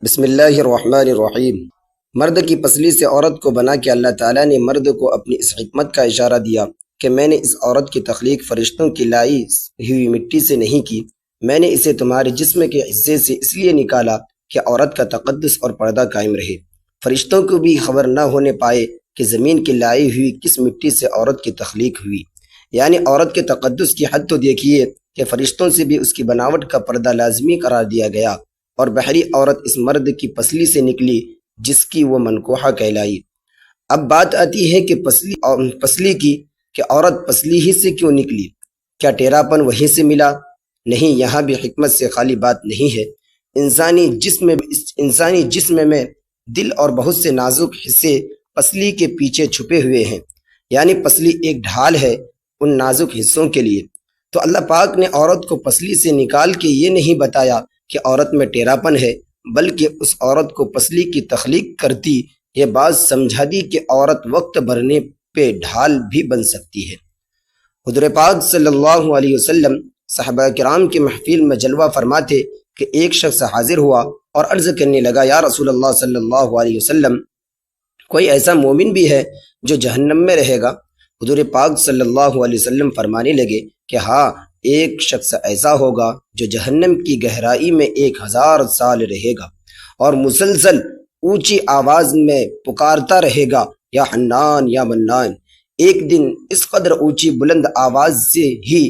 بسم اللہ الرحمن الرحیم۔ مرد کی پسلی سے عورت کو بنا کے اللہ تعالیٰ نے مرد کو اپنی اس حکمت کا اشارہ دیا کہ میں نے اس عورت کی تخلیق فرشتوں کی لائی ہوئی مٹی سے نہیں کی، میں نے اسے تمہارے جسم کے حصے سے اس لیے نکالا کہ عورت کا تقدس اور پردہ قائم رہے، فرشتوں کو بھی خبر نہ ہونے پائے کہ زمین کی لائی ہوئی کس مٹی سے عورت کی تخلیق ہوئی۔ یعنی عورت کے تقدس کی حد تو دیکھیے کہ فرشتوں سے بھی اس کی بناوٹ کا پردہ لازمی قرار دیا گیا، اور بحری عورت اس مرد کی پسلی سے نکلی جس کی وہ منکوحہ کہلائی۔ اب بات آتی ہے کہ پسلی کی کہ عورت پسلی ہی سے کیوں نکلی؟ کیا ٹیراپن وہیں سے ملا؟ نہیں، یہاں بھی حکمت سے خالی بات نہیں ہے۔ انسانی جسم میں دل اور بہت سے نازک حصے پسلی کے پیچھے چھپے ہوئے ہیں، یعنی پسلی ایک ڈھال ہے ان نازک حصوں کے لیے۔ تو اللہ پاک نے عورت کو پسلی سے نکال کے یہ نہیں بتایا کہ عورت میں ٹیراپن ہے، بلکہ اس عورت کو پسلی کی تخلیق کرتی یہ بات سمجھا دی کہ عورت وقت بھرنے پہ ڈھال بھی بن سکتی ہے۔ حضور پاک صلی اللہ علیہ وسلم صحابہ کرام کی محفل میں جلوہ فرماتے کہ ایک شخص حاضر ہوا اور عرض کرنے لگا، یا رسول اللہ صلی اللہ علیہ وسلم، کوئی ایسا مومن بھی ہے جو جہنم میں رہے گا؟ حضور پاک صلی اللہ علیہ وسلم فرمانے لگے کہ ہاں، ایک شخص ایسا ہوگا جو جہنم کی گہرائی میں 1000 سال رہے گا اور مسلسل اونچی آواز میں پکارتا رہے گا، یا حنان یا منان۔ ایک دن اس قدر اونچی بلند آواز سے ہی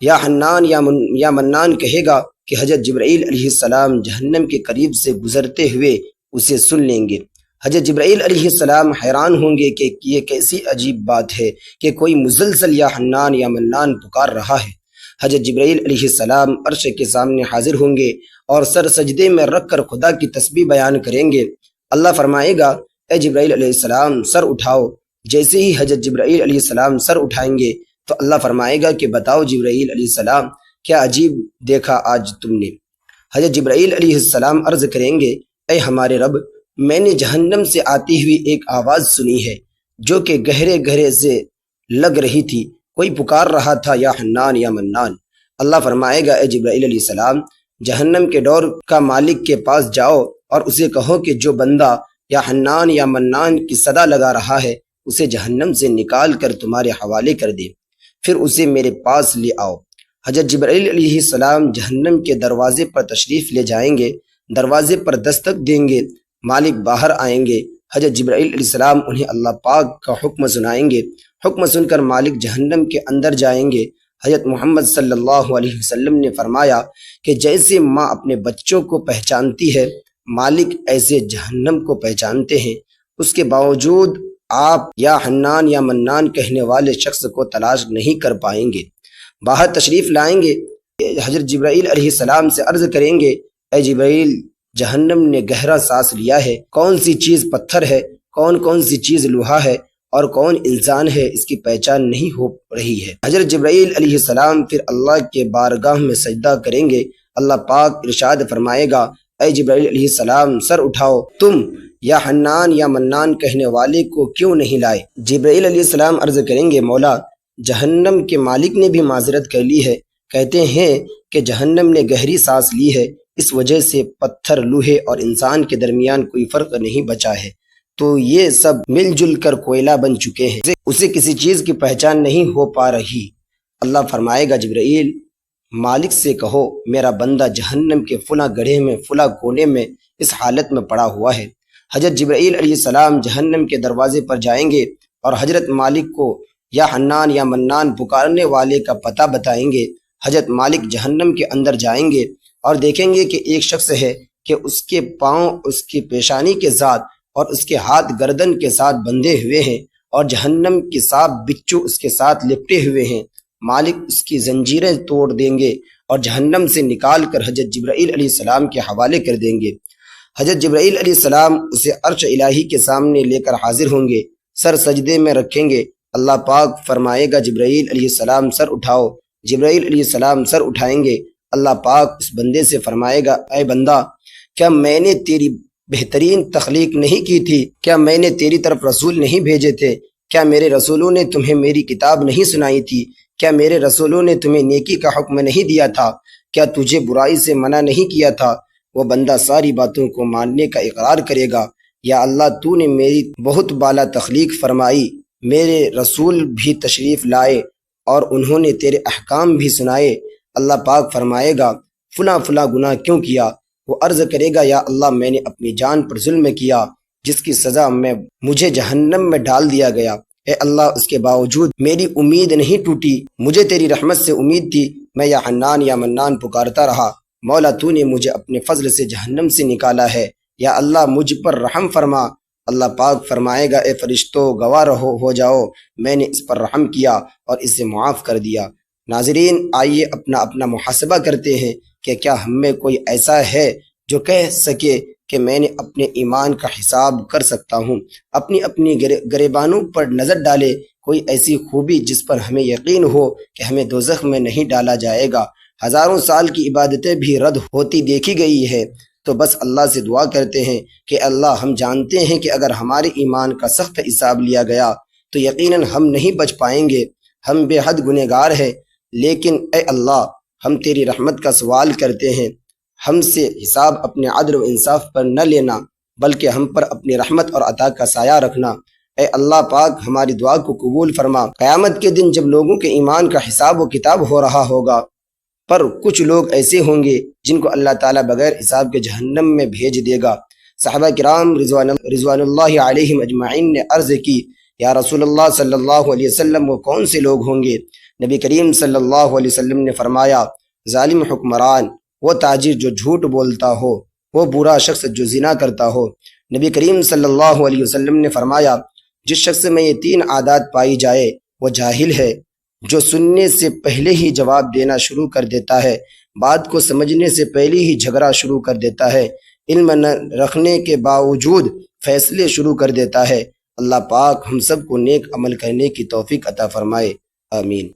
یا حنان یا منان کہے گا کہ حضرت جبرائیل علیہ السلام جہنم کے قریب سے گزرتے ہوئے اسے سن لیں گے۔ حضرت جبرائیل علیہ السلام حیران ہوں گے کہ یہ کیسی عجیب بات ہے کہ کوئی مسلسل یا حنان یا منان پکار رہا ہے۔ حضرت جبرائیل علیہ السلام عرش کے سامنے حاضر ہوں گے اور سر سجدے میں رکھ کر خدا کی تسبیح بیان کریں گے۔ اللہ فرمائے گا، اے جبرائیل علیہ السلام سر اٹھاؤ۔ جیسے ہی حضرت جبرائیل علیہ السلام سر اٹھائیں گے تو اللہ فرمائے گا کہ بتاؤ جبرائیل علیہ السلام، کیا عجیب دیکھا آج تم نے؟ حضرت جبرائیل علیہ السلام عرض کریں گے، اے ہمارے رب، میں نے جہنم سے آتی ہوئی ایک آواز سنی ہے جو کہ گہرے گہرے سے لگ رہی تھی، کوئی پکار رہا تھا یا حنان یا منان۔ اللہ فرمائے گا، اے جبرائیل علیہ السلام، جہنم کے ڈور کا مالک کے پاس جاؤ اور اسے کہو کہ جو بندہ یا حنان یا منان کی صدا لگا رہا ہے اسے جہنم سے نکال کر تمہارے حوالے کر دے، پھر اسے میرے پاس لے آؤ۔ حضرت جبرائیل علیہ السلام جہنم کے دروازے پر تشریف لے جائیں گے، دروازے پر دستک دیں گے، مالک باہر آئیں گے، حضرت جبرائیل علیہ السلام انہیں اللہ پاک کا حکم سنائیں گے، حکم سن کر مالک جہنم کے اندر جائیں گے۔ حضرت محمد صلی اللہ علیہ وسلم نے فرمایا کہ جیسے ماں اپنے بچوں کو پہچانتی ہے، مالک ایسے جہنم کو پہچانتے ہیں، اس کے باوجود آپ یا حنان یا منان کہنے والے شخص کو تلاش نہیں کر پائیں گے۔ باہر تشریف لائیں گے، حضرت جبرائیل علیہ السلام سے عرض کریں گے، اے جبرائیل، جہنم نے گہرا سانس لیا ہے، کون سی چیز پتھر ہے، کون سی چیز لوہا ہے اور کون انسان ہے، اس کی پہچان نہیں ہو رہی ہے۔ حضرت جبرائیل علیہ السلام پھر اللہ کے بارگاہ میں سجدہ کریں گے۔ اللہ پاک ارشاد فرمائے گا، اے جبرائیل علیہ السلام سر اٹھاؤ، تم یا حنان یا منان کہنے والے کو کیوں نہیں لائے؟ جبرائیل علیہ السلام عرض کریں گے، مولا، جہنم کے مالک نے بھی معذرت کر لی ہے، کہتے ہیں کہ جہنم نے گہری سانس لی ہے، اس وجہ سے پتھر، لوہے اور انسان کے درمیان کوئی فرق نہیں بچا ہے، تو یہ سب مل جل کر کوئلہ بن چکے ہیں، اسے کسی چیز کی پہچان نہیں ہو پا رہی۔ اللہ فرمائے گا، جبرائیل، مالک سے کہو میرا بندہ جہنم کے فلاں گڑھے میں فلاں کونے میں اس حالت میں پڑا ہوا ہے۔ حضرت جبرائیل علیہ السلام جہنم کے دروازے پر جائیں گے اور حضرت مالک کو یا حنان یا منان پکارنے والے کا پتہ بتائیں گے۔ حضرت مالک جہنم کے اندر جائیں گے اور دیکھیں گے کہ ایک شخص ہے کہ اس کے پاؤں اس کی پیشانی کے ساتھ اور اس کے ہاتھ گردن کے ساتھ بندھے ہوئے ہیں اور جہنم کے سانپ بچھو اس کے ساتھ لپٹے ہوئے ہیں۔ مالک اس کی زنجیریں توڑ دیں گے اور جہنم سے نکال کر حضرت جبرائیل علیہ السلام کے حوالے کر دیں گے۔ حضرت جبرائیل علیہ السلام اسے عرش الہی کے سامنے لے کر حاضر ہوں گے، سر سجدے میں رکھیں گے۔ اللہ پاک فرمائے گا، جبرائیل علیہ السلام سر اٹھاؤ۔ جبرائیل علیہ السلام سر اٹھائیں گے۔ اللہ پاک اس بندے سے فرمائے گا، اے بندہ، کیا میں نے تیری بہترین تخلیق نہیں کی تھی؟ کیا میں نے تیری طرف رسول نہیں بھیجے تھے؟ کیا میرے رسولوں نے تمہیں میری کتاب نہیں سنائی تھی؟ کیا میرے رسولوں نے تمہیں نیکی کا حکم نہیں دیا تھا؟ کیا تجھے برائی سے منع نہیں کیا تھا؟ وہ بندہ ساری باتوں کو ماننے کا اقرار کرے گا۔ یا اللہ تو نے میری بہت بالا تخلیق فرمائی، میرے رسول بھی تشریف لائے اور انہوں نے تیرے احکام بھی سنائے۔ اللہ پاک فرمائے گا فلاں فلاں گناہ کیوں کیا؟ وہ عرض کرے گا یا اللہ میں نے اپنی جان پر ظلم کیا جس کی سزا میں مجھے جہنم میں ڈال دیا گیا۔ اے اللہ اس کے باوجود میری امید نہیں ٹوٹی، مجھے تیری رحمت سے امید تھی، میں یا حنان یا منان پکارتا رہا۔ مولا تو نے مجھے اپنے فضل سے جہنم سے نکالا ہے، یا اللہ مجھ پر رحم فرما۔ اللہ پاک فرمائے گا اے فرشتوں گواہ ہو جاؤ، میں نے اس پر رحم کیا اور اسے معاف کر دیا۔ ناظرین آئیے اپنا اپنا محاسبہ کرتے ہیں کہ کیا ہم میں کوئی ایسا ہے جو کہہ سکے کہ میں نے اپنے ایمان کا حساب کر سکتا ہوں؟ اپنی اپنی گریبانوں پر نظر ڈالے، کوئی ایسی خوبی جس پر ہمیں یقین ہو کہ ہمیں دوزخ میں نہیں ڈالا جائے گا۔ ہزاروں سال کی عبادتیں بھی رد ہوتی دیکھی گئی ہے، تو بس اللہ سے دعا کرتے ہیں کہ اللہ ہم جانتے ہیں کہ اگر ہمارے ایمان کا سخت حساب لیا گیا تو یقیناً ہم نہیں بچ پائیں گے، ہم بے حد گنہگار ہیں، لیکن اے اللہ ہم تیری رحمت کا سوال کرتے ہیں، ہم سے حساب اپنے عدل و انصاف پر نہ لینا بلکہ ہم پر اپنی رحمت اور عطا کا سایہ رکھنا۔ اے اللہ پاک ہماری دعا کو قبول فرما۔ قیامت کے دن جب لوگوں کے ایمان کا حساب و کتاب ہو رہا ہوگا، پر کچھ لوگ ایسے ہوں گے جن کو اللہ تعالیٰ بغیر حساب کے جہنم میں بھیج دے گا۔ صحابہ کرام رضوان اللہ علیہم اجمعین نے عرض کی یا رسول اللہ صلی اللہ علیہ وسلم وہ کون سے لوگ ہوں گے؟ نبی کریم صلی اللہ علیہ وسلم نے فرمایا ظالم حکمران، وہ تاجر جو جھوٹ بولتا ہو، وہ برا شخص جو زنا کرتا ہو۔ نبی کریم صلی اللہ علیہ وسلم نے فرمایا جس شخص میں یہ 3 عادات پائی جائے وہ جاہل ہے، جو سننے سے پہلے ہی جواب دینا شروع کر دیتا ہے، بات کو سمجھنے سے پہلے ہی جھگڑا شروع کر دیتا ہے، علم نہ رکھنے کے باوجود فیصلے شروع کر دیتا ہے۔ اللہ پاک ہم سب کو نیک عمل کرنے کی توفیق عطا فرمائے، آمین۔